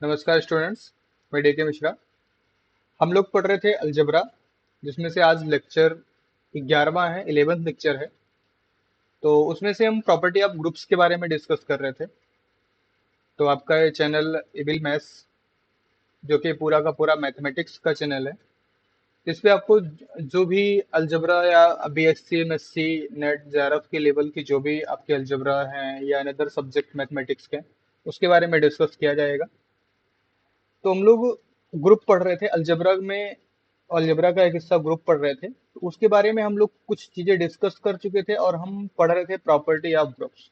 नमस्कार स्टूडेंट्स। मैं डीके मिश्रा। हम लोग पढ़ रहे थे अलजबरा, जिसमें से आज लेक्चर 11वां है, 11th लेक्चर है। तो उसमें से हम प्रॉपर्टी ऑफ ग्रुप्स के बारे में डिस्कस कर रहे थे। तो आपका ये चैनल एबिल मैथ्स, जो कि पूरा का पूरा मैथमेटिक्स का चैनल है, इस पे आपको जो भी अलजबरा या बीएससी एमएससी नेट जेआरएफ के लेवल की जो भी आपके अलजबरा हैं या अदर सब्जेक्ट मैथमेटिक्स के, उसके बारे में डिस्कस किया जाएगा। तो हम लोग ग्रुप पढ़ रहे थे अलजबरा में। अलजबरा का एक हिस्सा ग्रुप पढ़ रहे थे, तो उसके बारे में हम लोग कुछ चीजें डिस्कस कर चुके थे और हम पढ़ रहे थे property of groups.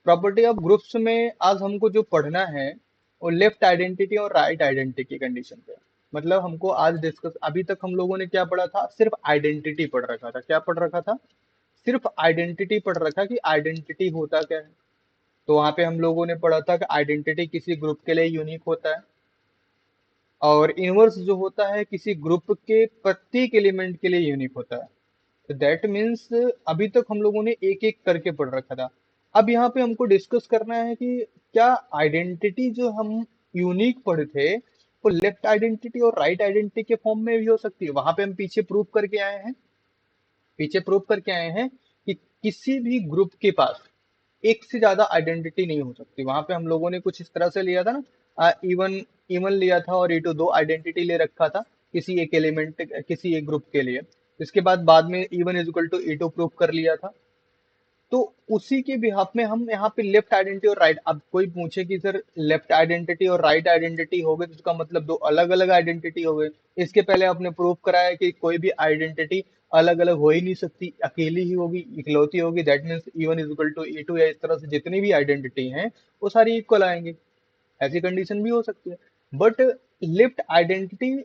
Property of groups में आज हमको जो पढ़ना है वो लेफ्ट आइडेंटिटी और राइट आइडेंटिटी कंडीशन पे है। मतलब हमको आज डिस्कस, अभी तक हम लोगों ने क्या पढ़ा था, सिर्फ आइडेंटिटी पढ़ रखा था। क्या पढ़ रखा था? सिर्फ आइडेंटिटी पढ़ रखा कि आइडेंटिटी होता क्या है। तो वहां पे हम लोगों ने पढ़ा था कि आइडेंटिटी किसी ग्रुप के लिए यूनिक होता है, और इनवर्स जो होता है किसी ग्रुप के प्रत्येक एलिमेंट के लिए यूनिक होता है। तो दैट मीन्स अभी तक हम लोगों ने एक एक करके पढ़ रखा था। अब यहाँ पे हमको डिस्कस करना है कि क्या आइडेंटिटी जो हम यूनिक पढ़े थे वो लेफ्ट आइडेंटिटी और राइट आइडेंटिटी के फॉर्म में भी हो सकती है। वहां पे हम पीछे प्रूव करके आए हैं, पीछे प्रूव करके आए हैं कि किसी भी ग्रुप के पास एक से ज्यादा आइडेंटिटी नहीं हो सकती। वहां पे हम लोगों ने कुछ इस तरह से लिया था ना, इवन इवन लिया था और E2 दो आइडेंटिटी ले रखा था किसी एक एलिमेंट, किसी एक ग्रुप के लिए। इसके बाद में E one is equal to E2 prove कर लिया था। तो उसी के बिहाफ में हम यहाँ पे लेफ्ट आइडेंटिटी और राइट, अब कोई पूछे कि सर लेफ्ट आइडेंटिटी और राइट आइडेंटिटी हो गए तो इसका मतलब दो अलग अलग आइडेंटिटी हो गए। इसके पहले आपने प्रूव कराया कि कोई भी आइडेंटिटी अलग अलग हो ही नहीं सकती, अकेली ही होगी, इकलौती होगी। That means E1 is equal to E2, या इस तरह से जितनी भी आइडेंटिटी हैं वो सारी इक्वल आएंगी। ऐसी कंडीशन भी हो सकती है। बट लेफ्ट आइडेंटिटी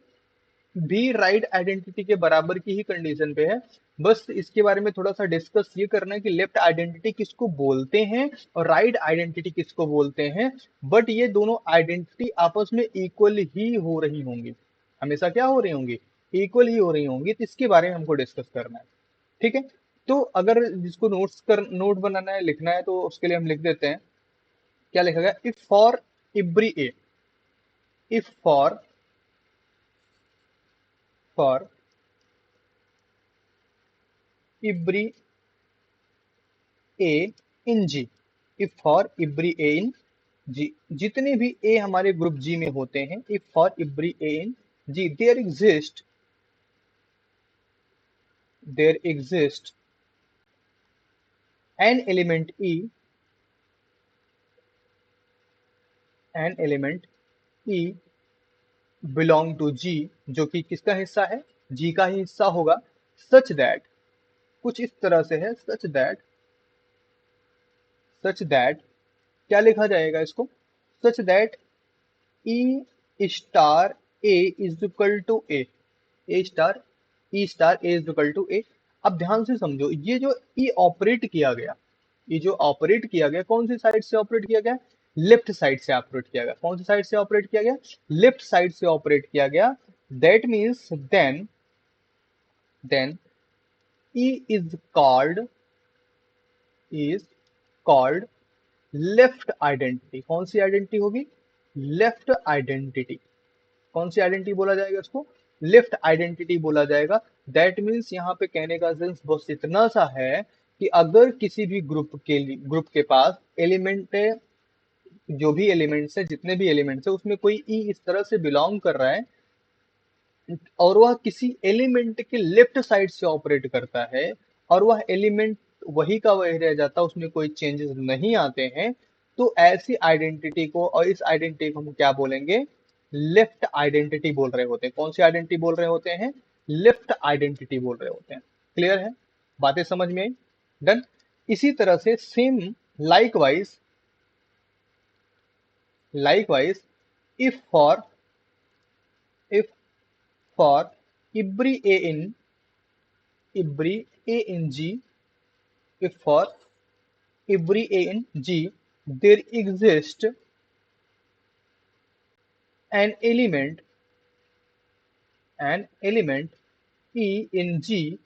भी राइट आइडेंटिटी के बराबर की ही कंडीशन पे है। बस इसके बारे में थोड़ा सा डिस्कस ये करना है कि लेफ्ट आइडेंटिटी किसको बोलते हैं और राइट आइडेंटिटी किसको बोलते हैं। बट ये दोनों आइडेंटिटी आपस में इक्वल ही हो रही होंगी, हमेशा क्या हो रही होंगी, इक्वल ही हो रही होंगी। तो इसके बारे में हमको डिस्कस करना है। ठीक है। तो अगर जिसको नोट बनाना है, लिखना है, तो उसके लिए हम लिख देते हैं। क्या लिखा गया? If for every A, if for every A in G, if for every A in G, जितने भी ए हमारे ग्रुप जी में होते हैं, if for every A in G, there exist an element E, an element E belong to G, जो कि किसका हिस्सा है, जी का ही हिस्सा होगा। सच दैट, कुछ इस तरह से है, सच दैट क्या लिखा जाएगा इसको? Such that E star A is equal to A star, E star A is equal to A. अब ध्यान से समझो, ये जो ई ऑपरेट किया गया, ये जो ऑपरेट किया गया कौन सी साइड से ऑपरेट किया गया? लेफ्ट साइड से ऑपरेट किया गया। कौन सी साइड से ऑपरेट किया गया? लेफ्ट साइड से ऑपरेट किया गया। That means then E is called left identity. कौन सी आइडेंटिटी होगी? Left identity. कौन सी आइडेंटिटी बोला जाएगा इसको? लेफ्ट आइडेंटिटी बोला जाएगा। दैट मीन्स यहाँ पे कहने का सेंस बस इतना सा है कि अगर किसी भी ग्रुप के पास एलिमेंट, जो भी एलिमेंट्स है, जितने भी एलिमेंट्स है, उसमें कोई ई इस तरह से बिलोंग कर रहा है और वह किसी एलिमेंट के लेफ्ट साइड से ऑपरेट करता है, और वह एलिमेंट वही का वही रह जाता है, उसमें कोई चेंजेस नहीं आते हैं, तो ऐसी आइडेंटिटी को, और इस आइडेंटिटी को हम क्या बोलेंगे? लेफ्ट आइडेंटिटी बोल रहे होते हैं। कौन सी आइडेंटिटी बोल रहे होते हैं? लेफ्ट आइडेंटिटी बोल रहे होते हैं। क्लियर है? बातें समझ में आई? डन। इसी तरह से same, likewise likewise if for every a in G, if for every a in G, there exists an element, E in G,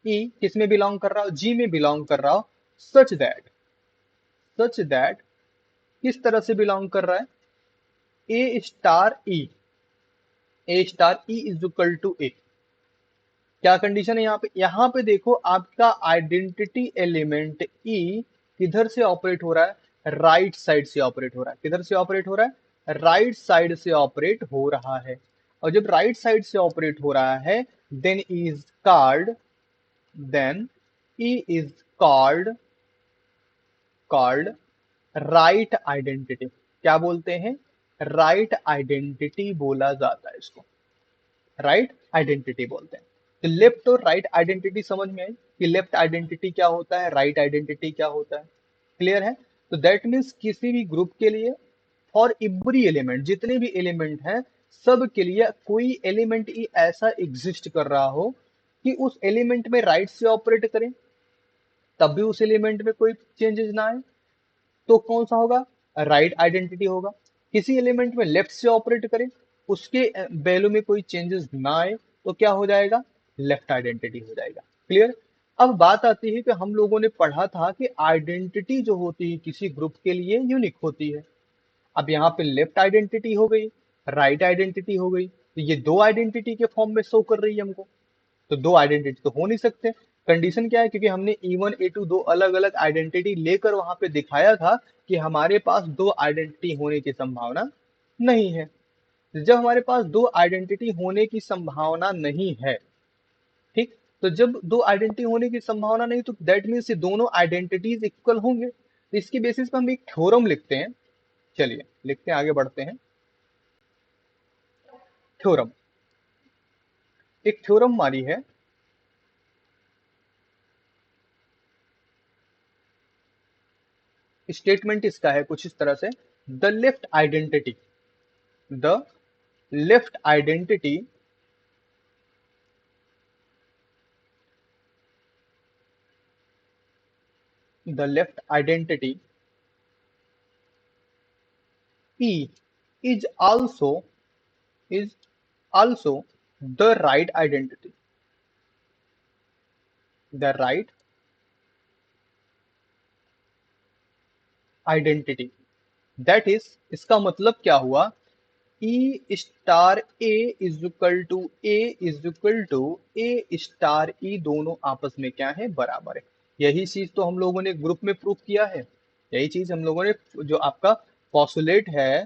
E किस में बिलोंग कर रहा हो? G में बिलोंग कर रहा हो। सच दैट किस तरह से बिलोंग कर रहा है? A star E, A star E is equal to A. क्या कंडीशन है यहाँ पे? यहाँ पे देखो आपका आइडेंटिटी एलिमेंट ई किधर से ऑपरेट हो रहा है? राइट साइड से ऑपरेट हो रहा है। किधर से ऑपरेट हो रहा है? राइट साइड से ऑपरेट हो रहा है। और जब राइट साइड से ऑपरेट हो रहा है then is called, then E is called called right identity. क्या बोलते हैं? राइट आइडेंटिटी बोला जाता है इसको, राइट आइडेंटिटी बोलते हैं। तो लेफ्ट और राइट आइडेंटिटी समझ में आई कि लेफ्ट आइडेंटिटी क्या होता है, राइट आइडेंटिटी क्या होता है। क्लियर है? तो दैट मीन्स किसी भी ग्रुप के लिए फॉर एवरी एलिमेंट, जितने भी एलिमेंट हैं सब के लिए कोई एलिमेंट ही ऐसा एग्जिस्ट कर रहा हो कि उस एलिमेंट में राइट से ऑपरेट करें तब भी उस एलिमेंट में कोई चेंजेस ना आए तो कौन सा होगा? राइट आइडेंटिटी होगा। किसी एलिमेंट में लेफ्ट से ऑपरेट करें उसके वैल्यू में कोई चेंजेस ना आए तो क्या हो जाएगा? लेफ्ट आइडेंटिटी हो जाएगा। क्लियर? अब बात आती है कि हम लोगों ने पढ़ा था कि आइडेंटिटी जो होती है किसी ग्रुप के लिए यूनिक होती है। अब यहाँ पे लेफ्ट आइडेंटिटी हो गई, राइट आइडेंटिटी हो गई, तो ये दो आइडेंटिटी के फॉर्म में शो कर रही है हमको। तो दो आइडेंटिटी तो हो नहीं सकते। कंडीशन क्या है? क्योंकि हमने E1 E2 दो अलग अलग आइडेंटिटी लेकर वहां पे दिखाया था कि हमारे पास दो आइडेंटिटी होने की संभावना नहीं है। जब हमारे पास दो आइडेंटिटी होने की संभावना नहीं है, ठीक, तो जब दो आइडेंटिटी होने की संभावना नहीं तो दैट मीन्स ये दोनों आइडेंटिटीज इक्वल होंगे। तो इसके बेसिस पे हम एक थ्योरम लिखते हैं। चलिए लिखते हैं, आगे बढ़ते हैं। थ्योरम, एक थ्योरम हमारी है, स्टेटमेंट इसका है कुछ इस तरह से, the left identity, the left identity the left identity E is also is also the right identity, the right identity, that is इसका मतलब क्या हुआ? E star A is equal to A is equal to A star E, दोनों आपस में क्या है? बराबर है। यही चीज तो हम लोगों ने ग्रुप में प्रूव किया है। यही चीज हम लोगों ने जो आपका पॉस्टुलेट है,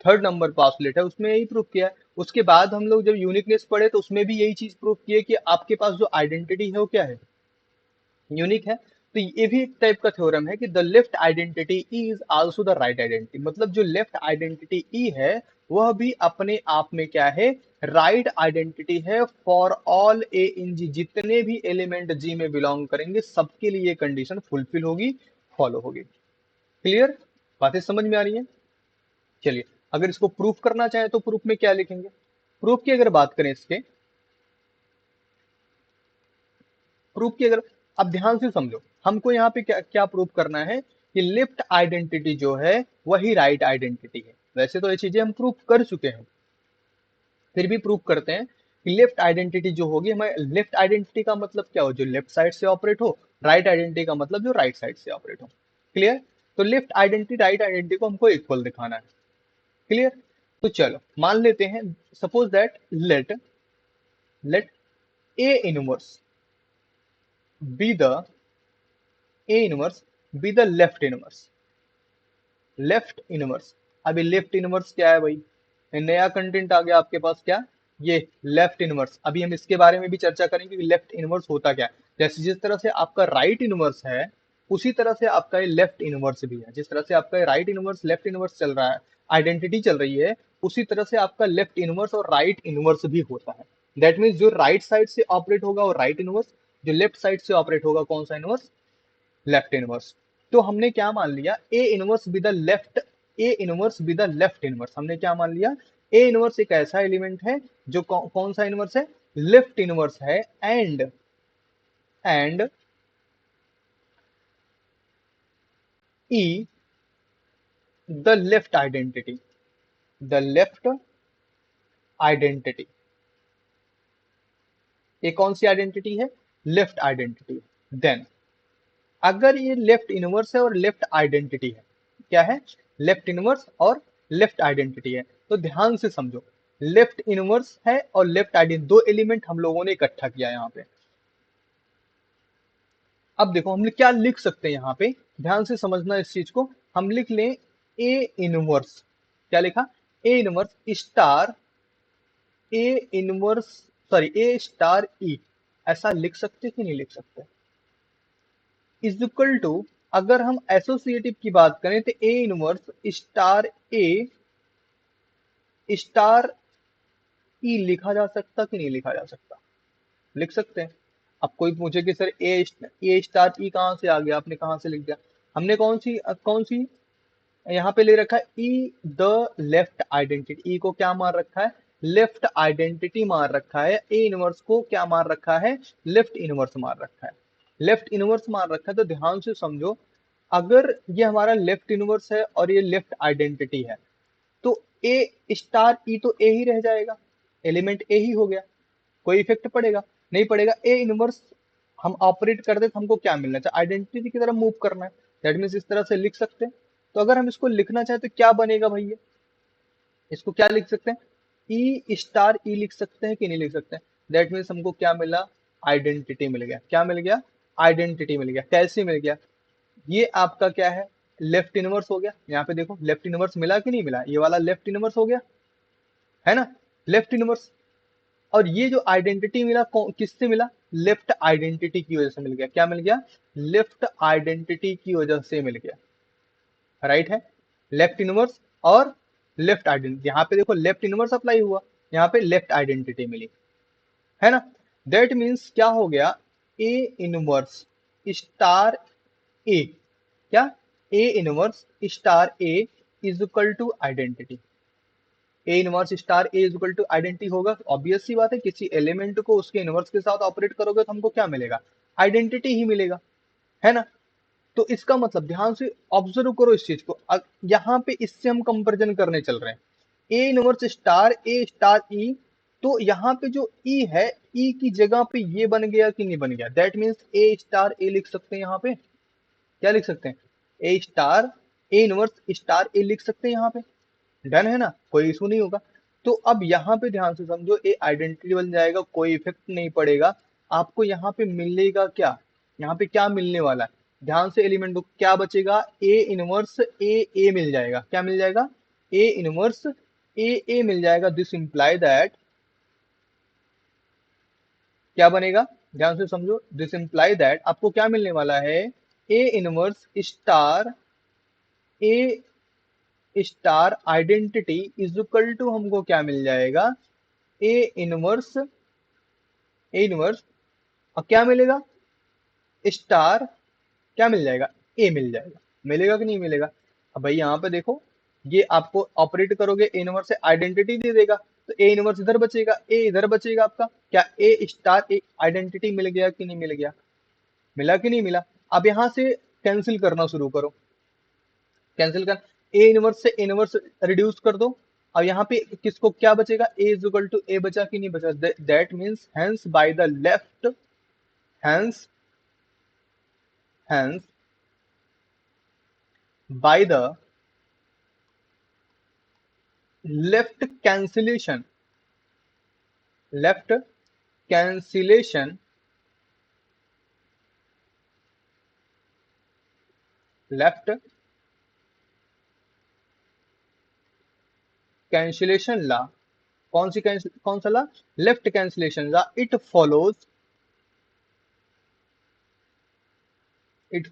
थर्ड नंबर पॉस्टुलेट है, उसमें यही प्रूव किया है। उसके बाद हम लोग जब यूनिकनेस पढ़े तो उसमें भी यही चीज प्रूव की है कि आपके पास जो आइडेंटिटी है वो क्या है? यूनिक है। तो ये भी एक टाइप का थ्योरम है कि the left identity is also the right identity, मतलब जो लेफ्ट आइडेंटिटी ई है वह भी अपने आप में क्या है? राइट आइडेंटिटी है for all A in G, जितने भी एलिमेंट जी में बिलोंग करेंगे सबके लिए ये कंडीशन फुलफिल होगी, फॉलो होगी। क्लियर? बातें समझ में आ रही है? चलिए अगर इसको प्रूफ करना चाहे तो प्रूफ में क्या लिखेंगे? प्रूफ की अगर बात करें इसके, प्रूफ की अगर, अब ध्यान से समझो, हमको यहाँ पे क्या क्या प्रूफ करना है कि लेफ्ट आइडेंटिटी जो है वही राइट आइडेंटिटी है। वैसे तो ये चीजें हम प्रूफ कर चुके हैं, फिर भी प्रूफ करते हैं कि लेफ्ट आइडेंटिटी जो होगी, हमारे लेफ्ट आइडेंटिटी का मतलब क्या हो? जो लेफ्ट साइड से ऑपरेट हो। राइट आइडेंटिटी का मतलब जो राइट साइड से ऑपरेट हो। क्लियर? तो लेफ्ट आइडेंटिटी राइट आइडेंटिटी को हमको इक्वल दिखाना है। क्लियर? तो चलो मान लेते हैं, suppose that let let A inverse be the A inverse be the left inverse, left inverse. अभी लेफ्ट इनवर्स क्या है भाई? ये नया कंटेंट आ गया आपके पास, क्या? ये लेफ्ट इनवर्स। अभी हम इसके बारे में भी चर्चा करेंगे कि लेफ्ट इनवर्स होता क्या है। जैसे जिस तरह से आपका राइट इनवर्स है उसी तरह से आपका ये लेफ्ट इनवर्स भी है। जिस तरह से आपका राइट इनवर्स लेफ्ट इनवर्स चल रहा है, आइडेंटिटी चल रही है, उसी तरह से आपका लेफ्ट इनवर्स और राइट इनवर्स भी होता है। दैट मीन्स जो राइट साइड से ऑपरेट होगा वो राइट इनवर्स, जो लेफ्ट साइड से ऑपरेट होगा कौन सा इनवर्स? Left inverse. तो हमने क्या मान लिया? A inverse with the left, A inverse with the left inverse. हमने क्या मान लिया? ए इनवर्स एक ऐसा एलिमेंट है जो कौन सा इनवर्स है? लेफ्ट इनवर्स है। And E the left identity, the left identity, ये कौन सी आइडेंटिटी है? Left identity. देन अगर ये लेफ्ट इनवर्स है और लेफ्ट आइडेंटिटी है, क्या है? लेफ्ट इनवर्स और लेफ्ट आइडेंटिटी है। तो ध्यान से समझो, लेफ्ट इनवर्स है और लेफ्ट आइडेंटिटी, दो एलिमेंट हम लोगों ने इकट्ठा किया यहाँ पे। अब देखो हम क्या लिख सकते हैं यहाँ पे, ध्यान से समझना इस चीज को। हम लिख लें ए इनवर्स, क्या लिखा, A inverse star A inverse, sorry A star E, ऐसा लिख सकते कि नहीं लिख सकते, इज इक्वल टू, अगर हम एसोसिएटिव की बात करें तो A inverse star A star E लिखा जा सकता कि नहीं लिखा जा सकता, लिख सकते हैं। अब कोई पूछे कि सर ए स्टार ई कहाँ से आ गया, आपने कहाँ से लिख दिया, हमने कौन सी यहाँ पे ले रखा है ई द लेफ्ट आइडेंटिटी, ई को क्या मार रखा है, लेफ्ट आइडेंटिटी मार रखा है, ए इनवर्स को क्या मार रखा है, लेफ्ट इनवर्स मार रखा है, लेफ्ट इनवर्स मार रखा है। तो ध्यान से समझो, अगर ये हमारा लेफ्ट इनवर्स है और ये लेफ्ट आइडेंटिटी है, तो ए स्टार ई तो ए ही रह जाएगा, एलिमेंट ए ही हो गया, कोई इफेक्ट पड़ेगा नहीं पड़ेगा। ए इनवर्स हम ऑपरेट करते तो हमको क्या मिलना चाहिए, आइडेंटिटी की तरफ मूव करना है, दैट मीन्स इस तरह से लिख सकते हैं। तो अगर हम इसको लिखना चाहें तो क्या बनेगा भैया, इसको क्या लिख सकते हैं, ई स्टार ई लिख सकते हैं कि नहीं लिख सकते हैं, दैट मीन्स हमको क्या मिला, आइडेंटिटी मिल गया, क्या मिल गया, आइडेंटिटी मिल गया। कैसे मिल गया, ये आपका क्या है, लेफ्ट इनवर्स हो गया। यहाँ पे देखो लेफ्ट इनवर्स मिला कि नहीं मिला, ये वाला लेफ्ट इनवर्स हो गया, है ना, लेफ्ट इनवर्स। और ये जो आइडेंटिटी मिला किससे मिला, लेफ्ट आइडेंटिटी की वजह से मिल गया, क्या मिल गया, लेफ्ट आइडेंटिटी की वजह से मिल गया, राइट है, लेफ्ट इनवर्स और लेफ्ट आइडेंटिटी। यहाँ पे देखो लेफ्ट इनवर्स अप्लाई हुआ, यहाँ पे लेफ्ट आइडेंटिटी मिली, है ना। दैट मीन्स क्या हो गया, ए इनवर्स स्टार ए, क्या, A inverse star A is equal to identity, A inverse star A is equal to identity होगा। ऑब्वियस सी बात है, किसी एलिमेंट को उसके इनवर्स के साथ ऑपरेट करोगे तो हमको क्या मिलेगा, आइडेंटिटी ही मिलेगा, है ना। तो इसका मतलब ध्यान से ऑब्जर्व करो इस चीज को, यहाँ पे इससे हम कंपेरिजन करने चल रहे हैं, A inverse star A star E, तो यहाँ पे जो ई है, ई की जगह पे ये बन गया कि नहीं बन गया, दैट मीन्स ए स्टार ए लिख सकते हैं, यहाँ पे क्या लिख सकते हैं, A star A inverse star ए लिख सकते हैं यहाँ पे, डन है ना, कोई इशू नहीं होगा। तो अब यहाँ पे ध्यान से समझो, ए आइडेंटिटी बन जाएगा, कोई इफेक्ट नहीं पड़ेगा, आपको यहाँ पे मिलेगा क्या, यहाँ पे क्या मिलने वाला है, ध्यान से एलिमेंट को, क्या बचेगा, ए इनवर्स ए मिल जाएगा, क्या मिल जाएगा, ए इनवर्स ए मिल जाएगा। दिस इंप्लाई दैट, क्या बनेगा, ध्यान से समझो, दिस इंप्लाई दैट आपको क्या मिलने वाला है, A inverse star A star identity is equal to, हमको क्या मिल जाएगा, ए इनवर्स और क्या मिलेगा, स्टार क्या मिल जाएगा, ए मिल जाएगा, मिलेगा कि नहीं मिलेगा। अब भाई यहाँ पे देखो, ये आपको ऑपरेट करोगे ए इनवर्स से आइडेंटिटी दे देगा, तो ए इनवर्स इधर बचेगा, ए इधर बचेगा आपका, क्या ए स्टार ए आइडेंटिटी मिल गया कि नहीं मिल गया, मिला कि नहीं मिला। अब यहाँ से कैंसिल करना शुरू करो, कैंसिल कर, ए इनवर्स से इनवर्स रिड्यूस कर दो, और यहाँ पे किसको क्या बचेगा, A is equal to A बचा कि नहीं बचा, that means hence by the left, hence hence by the left cancellation, left cancellation, left cancellation law, कौन सा law, left cancellation law, it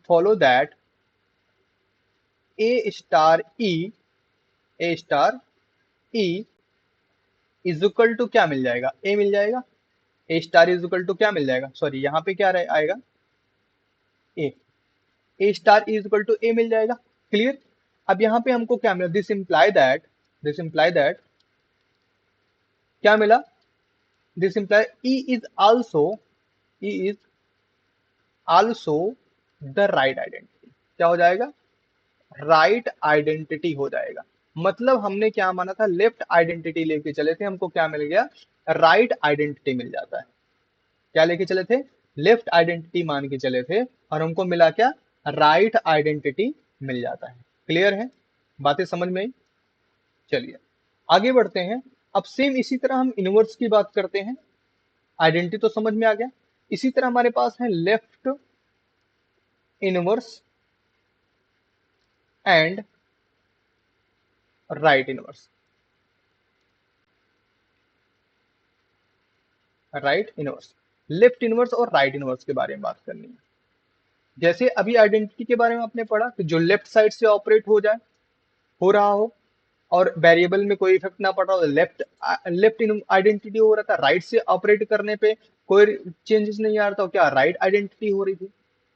follow that A star E is equal to क्या मिल जाएगा, A मिल जाएगा, A star is equal to क्या मिल जाएगा, सॉरी यहाँ पे क्या आएगा, ए, ए स्टार इज इक्वल टू ए मिल जाएगा, क्लियर। अब यहाँ पे हमको क्या मिला, दिस इंप्लाई दैट क्या मिला, this imply E is also the right identity, क्या हो जाएगा, राइट आइडेंटिटी हो जाएगा। मतलब हमने क्या माना था, लेफ्ट आइडेंटिटी लेके चले थे, हमको क्या मिल गया, राइट आइडेंटिटी मिल जाता है, क्या लेके चले थे, लेफ्ट आइडेंटिटी मान के चले थे, और हमको मिला क्या, राइट आइडेंटिटी मिल जाता है। क्लियर है, बातें समझ में आई। चलिए आगे बढ़ते हैं। अब सेम इसी तरह हम इनवर्स की बात करते हैं। आइडेंटिटी तो समझ में आ गया। इसी तरह हमारे पास है left inverse and right inverse. Right inverse, left inverse और राइट इनवर्स के बारे में बात करनी है। जैसे अभी आइडेंटिटी के बारे में आपने पढ़ा कि जो लेफ्ट साइड से ऑपरेट हो जाए, हो रहा हो, और वेरिएबल में कोई इफेक्ट ना पड़ रहा हो, लेफ्ट लेफ्ट आइडेंटिटी हो रहा था, राइट से ऑपरेट करने पे कोई चेंजेस नहीं आ रहा था, क्या राइट आइडेंटिटी हो रही थी,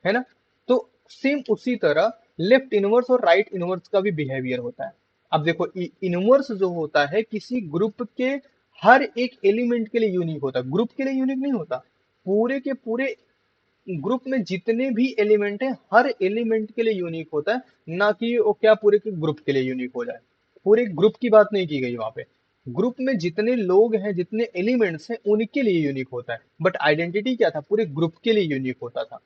है ना। तो सेम उसी तरह लेफ्ट इनवर्स और राइट इनवर्स का भी बिहेवियर होता है। अब देखो इनवर्स जो होता है किसी ग्रुप के हर एक एलिमेंट के लिए यूनिक होता है, ग्रुप के लिए यूनिक नहीं होता, पूरे के पूरे ग्रुप में जितने भी एलिमेंट हैं हर एलिमेंट के लिए यूनिक होता है, ना कि वो क्या पूरे के ग्रुप के लिए यूनिक हो जाए। पूरे ग्रुप की बात नहीं की गई वहां पे, ग्रुप में जितने लोग हैं जितने एलिमेंट्स हैं उनके लिए यूनिक होता है, बट आइडेंटिटी क्या था, पूरे ग्रुप के लिए यूनिक होता था।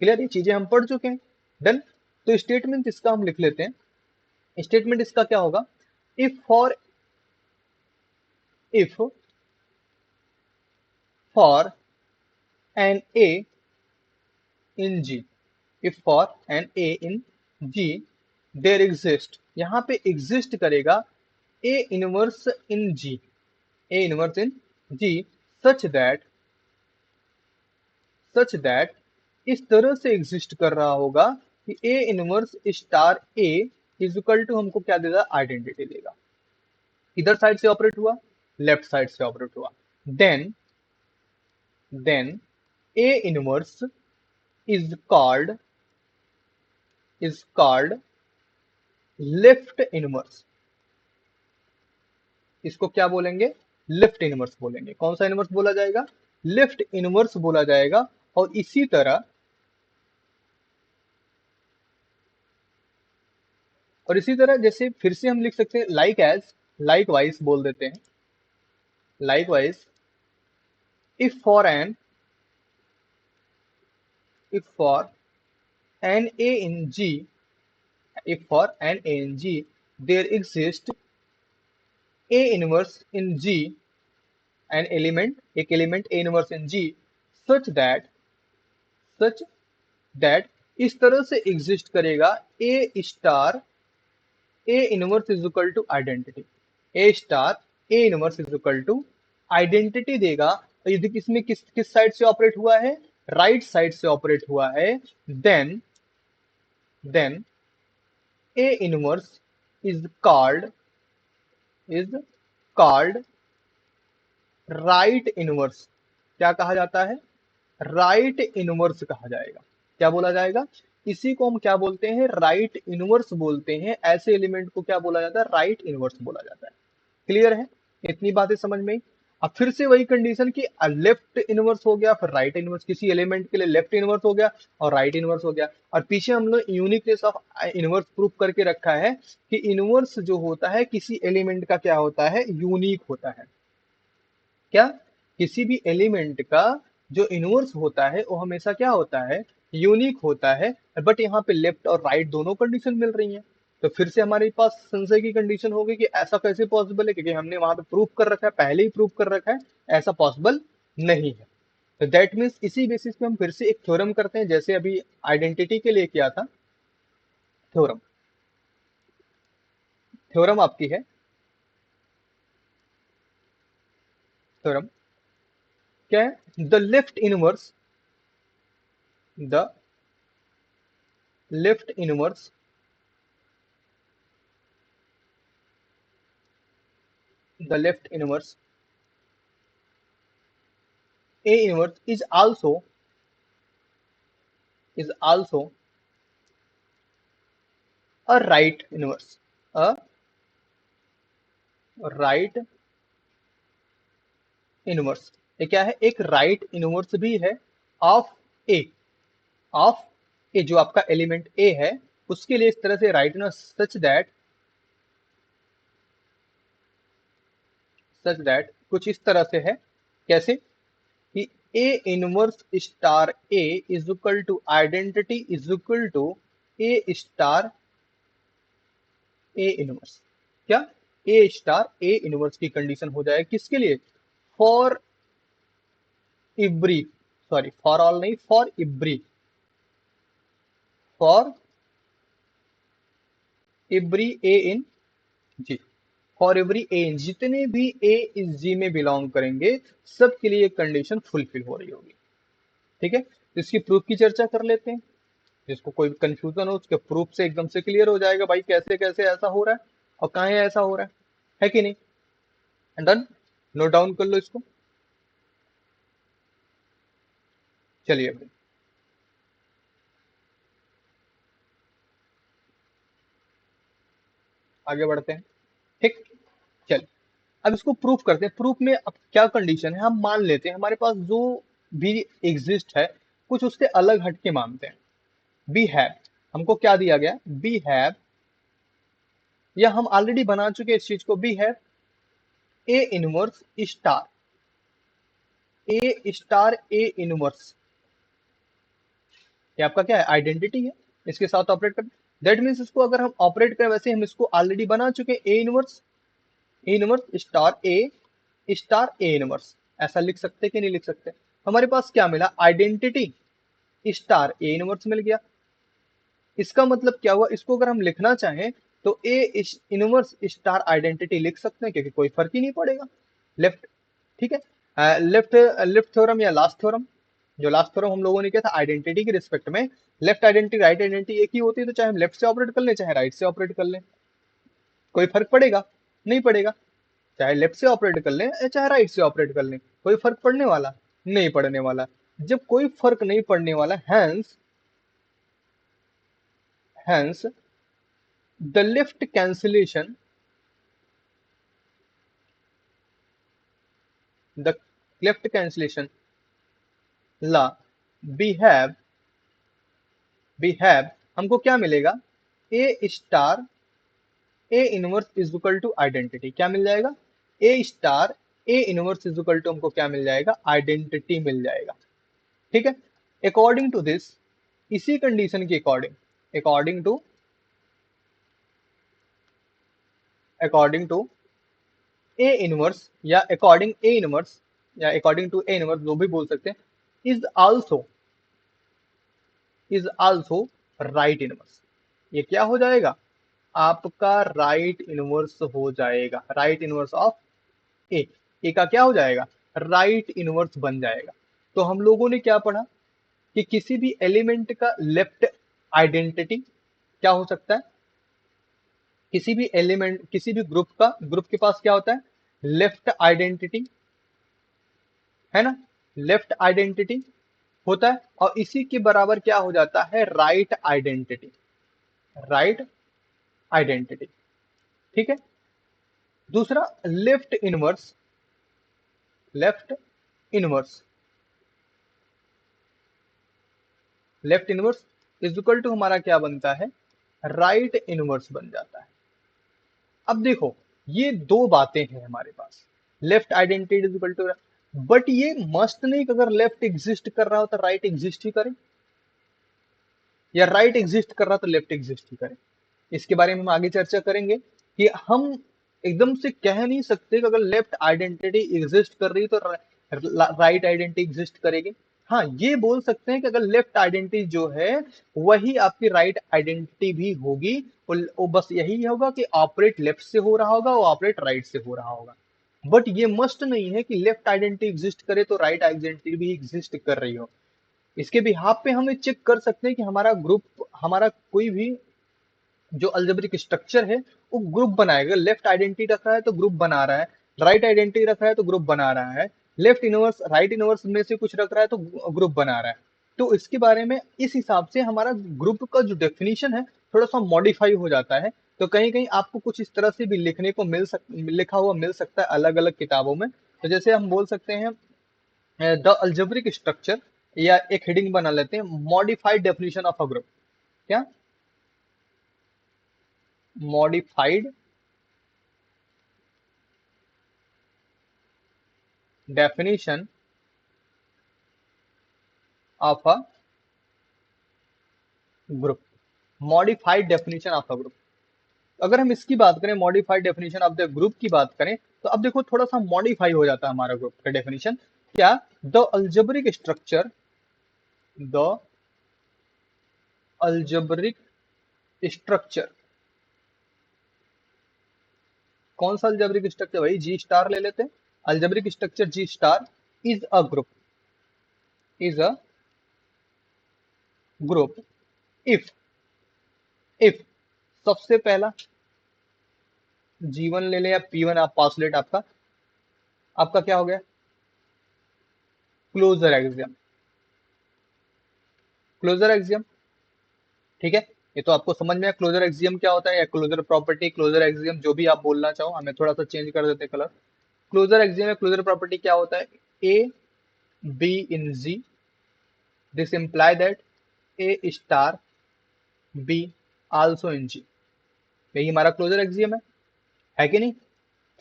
क्लियर, ये चीजें हम पढ़ चुके हैं। डन। तो स्टेटमेंट इसका हम लिख लेते हैं। स्टेटमेंट इसका क्या होगा, if for an A in G, if for an a in g there exist, यहाँ पे exist करेगा a inverse in g, a inverse in g such that, इस तरह से एग्जिस्ट कर रहा होगा कि a inverse star a is equal to हमको क्या देगा, आइडेंटिटी देगा। इधर साइड से ऑपरेट हुआ, लेफ्ट साइड से ऑपरेट हुआ, then then a inverse is called left inverse. इसको क्या बोलेंगे, लेफ्ट इनवर्स बोलेंगे। कौन सा इनवर्स बोला जाएगा, लेफ्ट इनवर्स बोला जाएगा। और इसी तरह जैसे फिर से हम लिख सकते हैं लाइक एज, लाइक वाइज बोल देते हैं। Likewise if for an, if for an A in G, if for an A in G there exist A inverse in G, an element, एक element A inverse in G, such that, such that इस तरह से exist करेगा A star A inverse is equal to identity, A star A inverse is equal to identity देगा। और यदि किसमें किस किस साइड से ऑपरेट हुआ है, राइट साइड से ऑपरेट हुआ है, then then A inverse is called, is called right inverse. क्या कहा जाता है, राइट इनवर्स कहा जाएगा। क्या बोला जाएगा, इसी को हम क्या बोलते हैं, राइट इनवर्स बोलते हैं। ऐसे एलिमेंट को क्या बोला जाता है, राइट इनवर्स बोला जाता है। क्लियर है, इतनी बातें समझ में आई। अब फिर से वही कंडीशन कि लेफ्ट इनवर्स हो गया फिर राइट इनवर्स, किसी एलिमेंट के लिए लेफ्ट इनवर्स हो गया और राइट इनवर्स हो गया। और पीछे हम लोग यूनिकनेस ऑफ इनवर्स प्रूफ करके रखा है कि इनवर्स जो होता है किसी एलिमेंट का क्या होता है, यूनिक होता है। क्या, किसी भी एलिमेंट का जो इनवर्स होता है वो हमेशा क्या होता है, यूनिक होता है। बट यहाँ पे लेफ्ट और राइट दोनों कंडीशन मिल रही हैं। तो फिर से हमारे पास संशय की कंडीशन होगी कि ऐसा कैसे पॉसिबल है, क्योंकि हमने वहां पे प्रूफ कर रखा है, पहले ही प्रूफ कर रखा है, ऐसा पॉसिबल नहीं है। तो दैट मीन्स इसी बेसिस पे हम फिर से एक थ्योरम करते हैं, जैसे अभी आइडेंटिटी के लिए किया था। थ्योरम, थ्योरम आपकी है, थ्योरम क्या है, the left inverse, the left inverse, the left inverse A inverse is also a right inverse, a right inverse। ये क्या है, एक राइट इनवर्स भी है ऑफ ए, ऑफ ए जो आपका एलिमेंट ए है उसके लिए इस तरह से राइट इनवर्स सच दैट कुछ इस तरह से है। कैसे कि A inverse star A is equal to identity is equal to A star A inverse. क्या, ए स्टार ए इनवर्स की कंडीशन हो जाएगा किसके लिए? For every, sorry for all नहीं, for every, for every A in G, for every A in, जितने भी ए इस जी में बिलोंग करेंगे सबके लिए कंडीशन फुलफिल हो रही होगी। ठीक है, तो इसकी प्रूफ की चर्चा कर लेते हैं। जिसको कोई कंफ्यूजन हो उसके प्रूफ से एकदम से क्लियर हो जाएगा भाई कैसे कैसे ऐसा हो रहा है और कहाँ ऐसा हो रहा है कि नहीं। डन, नोट डाउन कर लो इसको। चलिए भाई आगे बढ़ते हैं। ठीक, चलिए अब इसको प्रूफ करते हैं। प्रूफ में अब क्या कंडीशन है, हम मान लेते हैं हमारे पास जो भी एग्जिस्ट है कुछ उससे अलग हट के मानते हैं। बी हैव, हमको क्या दिया गया, बी हैव, या हम ऑलरेडी बना चुके हैं इस चीज को, B have A inverse star, A star A inverse, ये आपका क्या है, आइडेंटिटी है। इसके साथ ऑपरेट कर, दैट मीन्स इसको अगर हम ऑपरेट करें वैसे हम इसको ऑलरेडी बना चुके हैं, A inverse star A inverse, ऐसा लिख सकते कि नहीं लिख सकते। हमारे पास क्या मिला, आइडेंटिटी स्टार ए इनवर्स मिल गया। इसका मतलब क्या हुआ, इसको अगर हम लिखना चाहें तो ए इनवर्स स्टार आइडेंटिटी लिख सकते हैं क्योंकि कोई फर्क ही नहीं पड़ेगा। लेफ्ट, ठीक है, लेफ्ट लेफ्ट थ्योरम या लास्ट थ्योरम, जो लास्ट थ्योरम हम लोगों ने किया था आइडेंटिटी के रिस्पेक्ट में, लेफ्ट आइडेंटिटी राइट आइडेंटिटी एक ही होती है, तो चाहे हम लेफ्ट से ऑपरेट कर लें चाहे राइट से ऑपरेट कर लें, कोई फर्क पड़ेगा? नहीं पड़ेगा। चाहे लेफ्ट से ऑपरेट कर लें या चाहे राइट से ऑपरेट कर लें, कोई फर्क पड़ने वाला नहीं पड़ने वाला। जब कोई फर्क नहीं पड़ने वाला, hence the left cancellation, the left cancellation law behave, behave हमको क्या मिलेगा, A star A inverse is equal to identity, क्या मिल जाएगा, A star A inverse is equal to हमको क्या मिल जाएगा, आइडेंटिटी मिल जाएगा। ठीक है, अकॉर्डिंग टू दिस, इसी कंडीशन के according, according to, according to A inverse या अकॉर्डिंग ए इनवर्स या अकॉर्डिंग टू ए इनवर्स जो भी बोल सकते हैं, इज आल्सो राइट इनवर्स, ये क्या हो जाएगा, आपका राइट इनवर्स हो जाएगा, राइट इनवर्स ऑफ ए का क्या हो जाएगा, राइट इनवर्स बन जाएगा। तो हम लोगों ने क्या पढ़ा कि किसी भी एलिमेंट का लेफ्ट आइडेंटिटी क्या हो सकता है, किसी भी एलिमेंट किसी भी ग्रुप का, ग्रुप के पास क्या होता है, लेफ्ट आइडेंटिटी, है ना, लेफ्ट आइडेंटिटी होता है, और इसी के बराबर क्या हो जाता है, राइट आइडेंटिटी, राइट आइडेंटिटी। ठीक है, दूसरा left inverse, left inverse, left inverse is equal to हमारा क्या बनता है, राइट इनवर्स बन जाता है। अब देखो ये दो बातें हैं हमारे पास, left identity is equal to, but ये मस्ट नहीं कि अगर लेफ्ट एग्जिस्ट कर रहा हो तो राइट एग्जिस्ट ही करे, या राइट एग्जिस्ट कर रहा तो लेफ्ट एग्जिस्ट ही करे। इसके बारे में हम आगे चर्चा करेंगे कि हम एकदम से कह नहीं सकते कि अगर लेफ्ट आइडेंटिटी एग्जिस्ट कर रही तो राइट आइडेंटिटी एग्जिस्ट करेगी। हाँ ये बोल सकते हैं कि अगर लेफ्ट आइडेंटिटी जो है वही आपकी राइट आइडेंटिटी भी होगी, वो बस यही होगा कि ऑपरेट लेफ्ट से हो रहा होगा, वो ऑपरेट राइट से हो रहा होगा। बट ये मस्ट नहीं है कि लेफ्ट आइडेंटिटी एग्जिस्ट करे तो राइट आइडेंटिटी भी एग्जिस्ट कर रही हो। इसके बिहाफ पे हम चेक कर सकते हैं कि हमारा ग्रुप, हमारा कोई भी जो अलजेब्रिक स्ट्रक्चर है वो ग्रुप बनाएगा, लेफ्ट आइडेंटिटी रख रहा है तो ग्रुप बना रहा है, राइट आइडेंटिटी रख रहा है तो ग्रुप बना रहा है, लेफ्ट इनवर्स राइट इनवर्स में से कुछ रख रहा है तो ग्रुप बना रहा है। तो इसके बारे में इस हिसाब से हमारा ग्रुप का जो डेफिनेशन है थोड़ा सा मॉडिफाई हो जाता है। तो कहीं कहीं आपको कुछ इस तरह से भी लिखने को लिखा हुआ मिल सकता है अलग अलग किताबों में। तो जैसे हम बोल सकते हैं द अलजेब्रिक स्ट्रक्चर, या एक हेडिंग बना लेते हैं modified definition of a group, क्या, modified definition of a group, modified definition of a group। अगर हम इसकी बात करें, modified definition of the group की बात करें, तो अब देखो थोड़ा सा मॉडिफाई हो जाता है हमारा ग्रुप का डेफिनेशन। क्या? The algebraic structure, the algebraic structure, कौन सा अल्जेब्रिक स्ट्रक्चर भाई? जी स्टार ले लेते हैं। Algebraic structure G star is a group, is a group if, if सबसे पहला G1 ले लें या P1, आप पासलेट आपका, आपका क्या हो गया? Closure axiom, closure axiom. ठीक है, ये तो आपको समझ में आया क्लोजर एक्सियम क्या होता है, या क्लोजर प्रॉपर्टी, क्लोजर एक्सियम, जो भी आप बोलना चाहो। हमें थोड़ा सा चेंज कर देते कलर। क्लोजर एक्सियम या क्लोजर प्रॉपर्टी क्या होता है? A B in G, this imply that A star B also in G, यही हमारा क्लोजर एक्सियम है कि नहीं?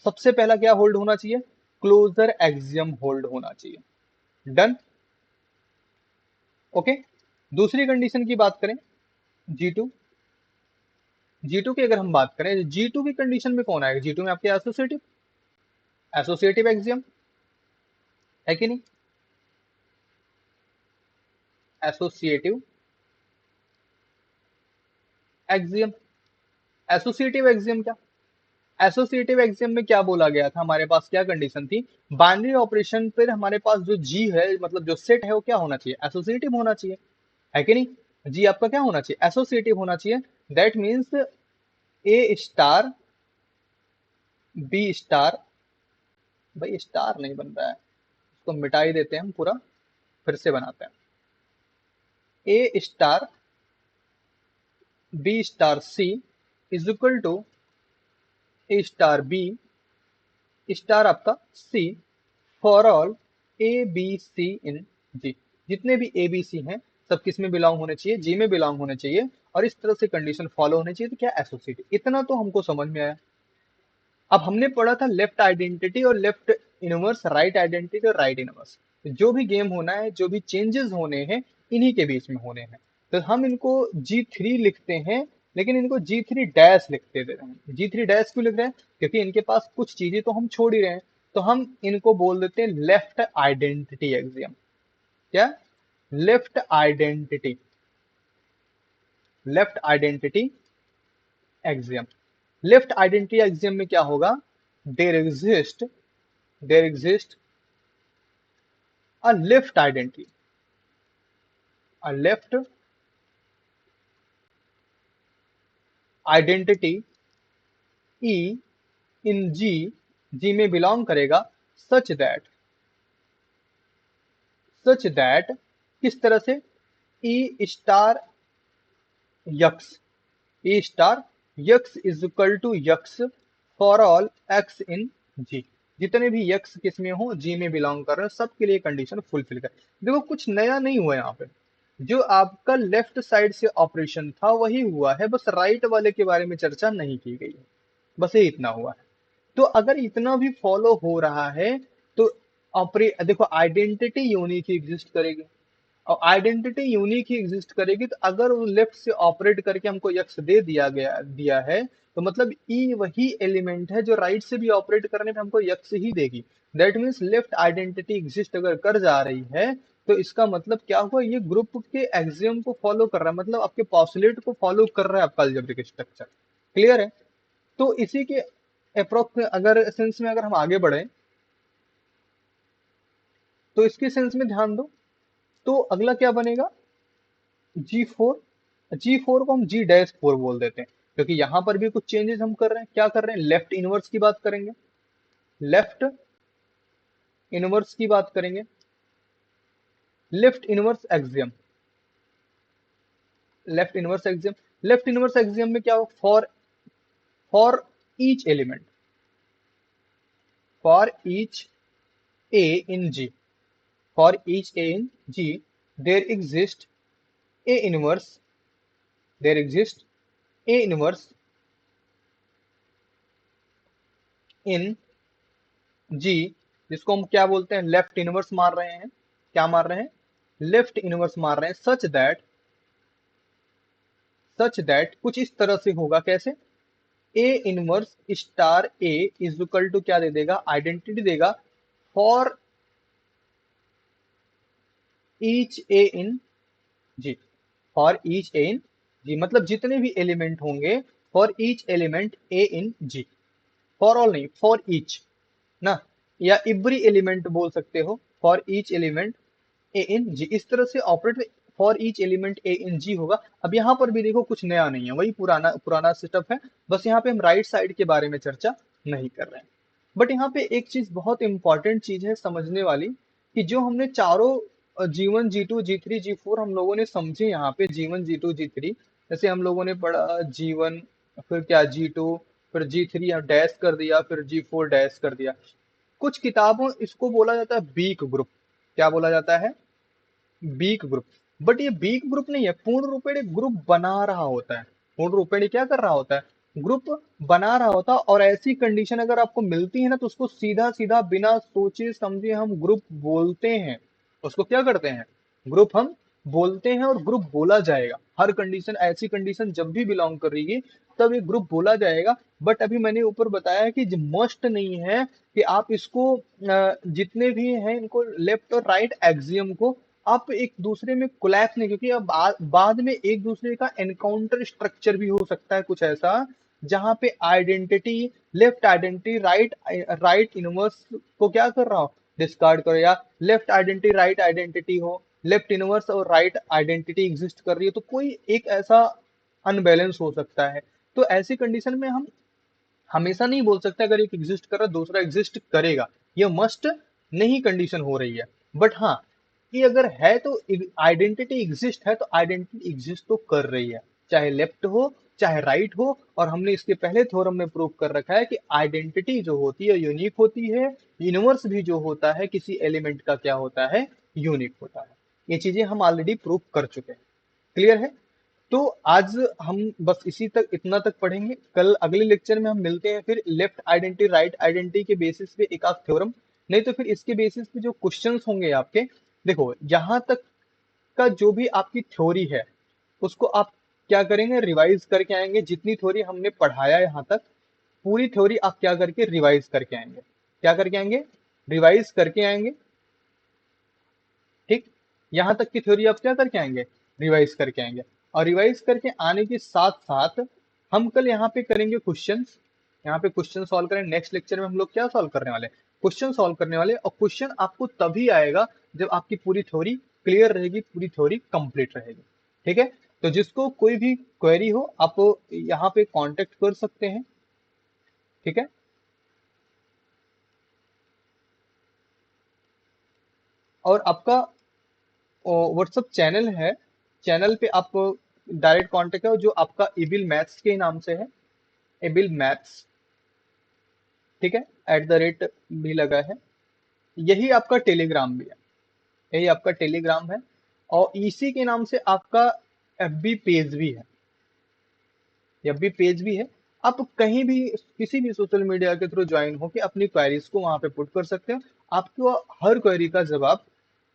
सबसे पहला क्या होल्ड होना चाहिए? क्लोजर एक्सियम होल्ड होना चाहिए। डन। ओके, दूसरी कंडीशन की बात करें, G2, G2 की अगर हम बात करें, G2 की कंडीशन में कौन आएगा? G2 में आपके एसोसिएटिव, एसोसिएटिव एक्सियम है कि नहीं? एसोसिएटिव एक्सियम, एसोसिएटिव एक्सियम क्या? एसोसिएटिव एक्सियम में क्या बोला गया था? हमारे पास क्या कंडीशन थी? बाइनरी ऑपरेशन पर हमारे पास जो जी है, मतलब जो सेट है, वो क्या होना चाहिए? एसोसिएटिव होना चाहिए, है कि नहीं? जी आपका क्या होना चाहिए? एसोसिएटिव होना चाहिए। That means a star B star, भाई स्टार नहीं बन रहा है, इसको मिटा ही देते हैं हम पूरा, फिर से बनाते हैं। A star B star C is equal to A star B star आपका C for all A B C in G. जितने भी ए बी सी हैं, सब किस में बिलोंग होने चाहिए? जी में बिलोंग होने चाहिए, और इस तरह से कंडीशन फॉलो होनी चाहिए। तो क्या? एसोसिएटिव। इतना तो हमको समझ में आया। अब हमने पढ़ा था लेफ्ट आइडेंटिटी और लेफ्ट इनवर्स, राइट आइडेंटिटी और राइट इनवर्स। जो भी गेम होना है, जो भी चेंजेस होने हैं, इन्हीं के बीच में होने हैं। तो हम इनको G3 लिखते हैं, लेकिन इनको G3 डैश लिखते दे रहे हैं। G3 डैश क्यों लिख रहे हैं? क्योंकि इनके पास कुछ चीजें तो हम छोड़ ही रहे हैं। तो हम इनको बोल देते हैं लेफ्ट आइडेंटिटी एक्सियम। क्या? Left identity, left identity axiom. Left identity axiom में क्या होगा? There exist, there exist a left identity, a left identity E in G, G में बिलोंग करेगा, such that, such that किस तरह से? E star X, E star X is equal to X for all X in G. जितने भी x किस में हो, जी में बिलोंग कर रहे हैं, सबके लिए कंडीशन फुलफिल कर। देखो कुछ नया नहीं हुआ यहाँ पे, जो आपका लेफ्ट साइड से ऑपरेशन था वही हुआ है, बस राइट वाले के बारे में चर्चा नहीं की गई है, बस ये इतना हुआ है। तो अगर इतना भी फॉलो हो रहा है, तो ऑपरे देखो आइडेंटिटी यूनिक एग्जिस्ट करेगी, और आइडेंटिटी यूनिक ही एग्जिस्ट करेगी। तो अगर वो लेफ्ट से ऑपरेट करके हमको यक्स दे दिया है, तो मतलब ई वही एलिमेंट है जो राइट से भी ऑपरेट करने पे हमको यक्स ही देगी। That means left identity exist अगर कर जा रही है, तो इसका मतलब क्या हुआ? ये ग्रुप के एक्सियम को फॉलो कर रहा है, मतलब आपके पॉस्टुलेट को फॉलो कर रहा है आपका अलजेब्रिक स्ट्रक्चर। क्लियर है? तो इसी के अप्रोक्स अगर सेंस में अगर हम आगे बढ़े, तो इसके सेंस में ध्यान दो। तो अगला क्या बनेगा? G4, G4 को हम G-4 बोल देते हैं, क्योंकि यहां पर भी कुछ चेंजेस हम कर रहे हैं। क्या कर रहे हैं? लेफ्ट इनवर्स की बात करेंगे, लेफ्ट इनवर्स की बात करेंगे, left inverse axiom, left inverse axiom. Left inverse axiom में क्या हो? For each element, for each A in G, for each A in G, there exist A inverse, there exist A inverse in G, जिसको हम क्या बोलते हैं? Left inverse मार रहे हैं। क्या मार रहे हैं? लेफ्ट इनवर्स मार रहे हैं। सच दैट कुछ इस तरह से होगा। कैसे? A inverse star A is equal to क्या दे देगा, आइडेंटिटी देगा for each A in G, for each A in G, मतलब जितने भी एलिमेंट होंगे for each element a in G, for all नहीं, फॉर ईच ना, या एवरी एलिमेंट बोल सकते हो, for each element a in G, इस तरह से operate for each element a in G होगा। अब यहाँ पर भी देखो कुछ नया नहीं है, वही पुराना पुराना सेटअप है, बस यहाँ पे हम राइट साइड के बारे में चर्चा नहीं कर रहे हैं। बट यहाँ पे एक चीज बहुत इंपॉर्टेंट चीज है समझने वाली, कि जो हमने चारों G1 G2 G3 G4 हम लोगों ने समझे, यहाँ पे G1 G2 G3, जैसे हम लोगों ने पढ़ा G1, फिर क्या G2, फिर G3 डैश कर दिया, फिर G4 डैश कर दिया। कुछ किताबों इसको बोला जाता है बीक ग्रुप, क्या बोला जाता है, बीक ग्रुप। बट ये बीक ग्रुप नहीं है, पूर्ण रूपेण एक ग्रुप बना रहा होता है, पूर्ण रूपेण क्या कर रहा होता है, ग्रुप बना रहा होता है। और ऐसी कंडीशन अगर आपको मिलती है ना, तो उसको सीधा सीधा बिना सोचे समझे हम ग्रुप बोलते हैं, उसको क्या करते हैं, ग्रुप हम बोलते हैं, और ग्रुप बोला जाएगा। हर कंडीशन, ऐसी कंडीशन जब भी बिलोंग करेगी तब ये ग्रुप बोला जाएगा। बट अभी मैंने ऊपर बताया कि मस्ट नहीं है कि आप इसको जितने भी हैं इनको लेफ्ट और राइट एक्सियम को आप एक दूसरे में कोलैप्स नहीं, क्योंकि अब बाद में एक दूसरे का एनकाउंटर स्ट्रक्चर भी हो सकता है कुछ ऐसा, जहां पे identity, left identity right right inverse को क्या कर रहा हो, डिस्कार्ड करो, या लेफ्ट आइडेंटिटी राइट आइडेंटिटी हो, लेफ्ट इनवर्स और राइट आइडेंटिटी एग्जिस्ट कर रही है, तो कोई एक ऐसा अनबैलेंस हो सकता है। तो ऐसी कंडीशन में हम हमेशा नहीं बोल सकते अगर एक एग्जिस्ट कर रहा है दूसरा एग्जिस्ट करेगा, ये मस्ट नहीं कंडीशन हो रही है। बट हाँ, कि अगर है तो आइडेंटिटी एग्जिस्ट है, तो आइडेंटिटी एग्जिस्ट तो कर रही है, चाहे लेफ्ट हो चाहे राइट हो। और हमने इसके पहले थ्योरम में प्रूव कर रखा है कि आइडेंटिटी जो होती है यूनिक होती है, यूनिवर्स भी जो होता है किसी एलिमेंट का क्या होता है, यूनिक होता है। ये चीजें हम ऑलरेडी प्रूव कर चुके हैं। क्लियर है? तो आज हम बस इसी तक, इतना तक पढ़ेंगे। कल अगले लेक्चर में हम मिलते हैं फिर लेफ्ट आइडेंटिटी राइट आइडेंटिटी के बेसिस पे एक आध थ्योरम, नहीं तो फिर इसके बेसिस पे जो क्वेश्चंस होंगे आपके, देखो यहाँ तक का जो भी आपकी थ्योरी है उसको आप क्या करेंगे, रिवाइज करके आएंगे। जितनी थ्योरी हमने पढ़ाया यहाँ तक, पूरी थ्योरी आप क्या करके रिवाइज करके आएंगे, क्या करके आएंगे, रिवाइज करके आएंगे। ठीक, यहाँ तक की थ्योरी आप क्या करके आएंगे, रिवाइज करके आएंगे। और रिवाइज करके आने के साथ साथ हम कल यहाँ पे करेंगे क्वेश्चंस, यहाँ पे क्वेश्चन सॉल्व करें। नेक्स्ट लेक्चर में हम लोग क्या सॉल्व करने वाले हैं, क्वेश्चन सॉल्व करने वाले। और क्वेश्चन आपको तभी आएगा जब आपकी पूरी थ्योरी क्लियर रहेगी, पूरी थ्योरी कंप्लीट रहेगी। ठीक है, तो जिसको कोई भी क्वेरी हो आप यहाँ पे कांटेक्ट कर सकते हैं। ठीक है, और आपका व्हाट्सअप चैनल है, चैनल पे आप डायरेक्ट कांटेक्ट है जो आपका एबिल मैथ्स के नाम से है, एबिल मैथ्स। ठीक है, @ भी लगा है। यही आपका टेलीग्राम भी है, यही आपका टेलीग्राम है। और इसी के नाम से आपका एफबी पेज भी है, एफबी पेज भी है। आप कहीं भी किसी भी सोशल मीडिया के थ्रू ज्वाइन होकर अपनी क्वेरीज को वहां पे पुट कर सकते हो। आपको हर क्वेरी का जवाब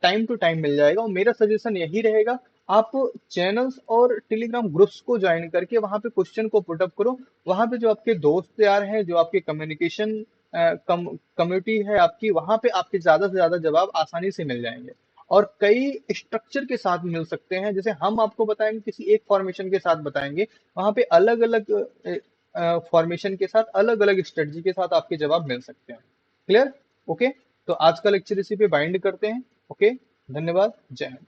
टाइम टू टाइम मिल जाएगा। और मेरा सजेशन यही रहेगा, आप चैनल्स और टेलीग्राम ग्रुप्स को ज्वाइन करके वहां पे क्वेश्चन को पुटअप करो। वहां पे जो आपके दोस्त यार हैं, जो आपके कम्युनिकेशन कम्युनिटी है आपकी, वहां पे आपके ज्यादा से ज्यादा जवाब आसानी से मिल जाएंगे। और कई स्ट्रक्चर के साथ मिल सकते हैं, जैसे हम आपको बताएंगे किसी एक फॉर्मेशन के साथ बताएंगे, वहां पे अलग अलग फॉर्मेशन के साथ अलग अलग स्ट्रेटजी के साथ आपके जवाब मिल सकते हैं। क्लियर? ओके, तो आज का लेक्चर इसी पे बाइंड करते हैं। ओके, धन्यवाद, जय हिंद।